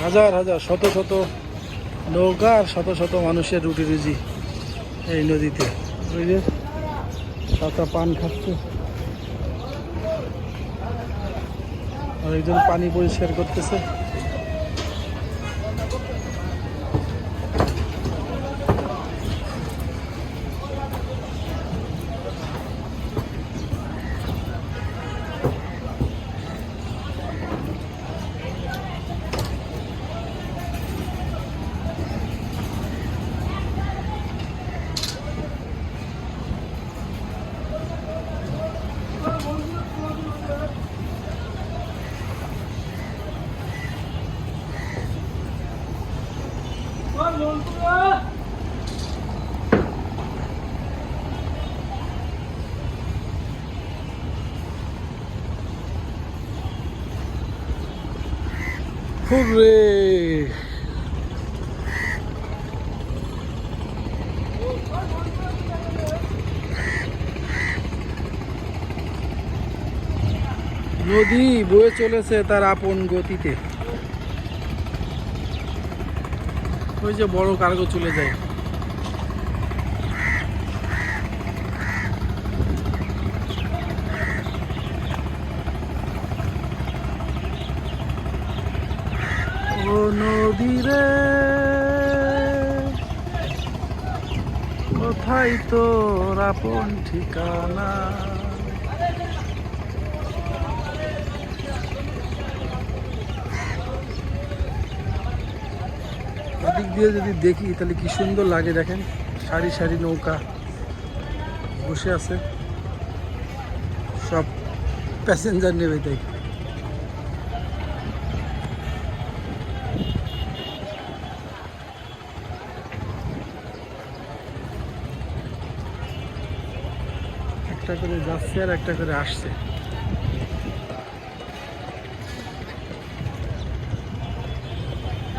হাজার হাজার শত শত নৌকা আর শত শত মানুষের রুটি রুজি এই নদীতে। ওই যে চাচা পান খাচ্ছে আর একজন পানি পরিষ্কার করতেছে। হুররে! নদী বয়ে চলেছে তার আপন গতিতে। ওই যে বড় কার্গো চলে যায়। ও নদী রে, কোথায় তোর আপন ঠিকানা? এদিক দিয়ে যদি দেখি তাহলে কি সুন্দর লাগে দেখেন, সারি সারি নৌকা বসে আছে, সব প্যাসেঞ্জার নেবে তাই। একটা করে যাচ্ছে আর একটা করে আসছে।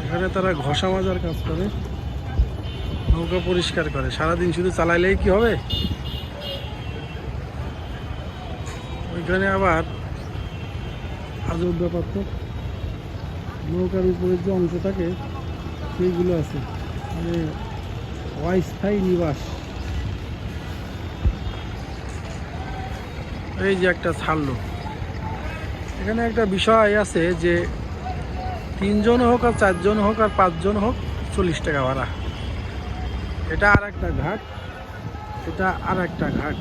এখানে তারা ঘষা মাজার কাজ করে, নৌকা পরিষ্কার করে। সারাদিন শুধু চালাইলেই কি হবে? ওইখানে আবার আজব ব্যাপার তো, নৌকার উপরের যে অংশ থাকে সেইগুলো আছে, মানে অস্থায়ী নিবাস। এই যে একটা ছাড়লো, এখানে একটা বিষয় আছে যে 3 জন হোক আর 4 জন হোক আর 5 জন হোক 40 টাকা ভাড়া। এটা আর একটা ঘাট, এটা আর একটা ঘাট।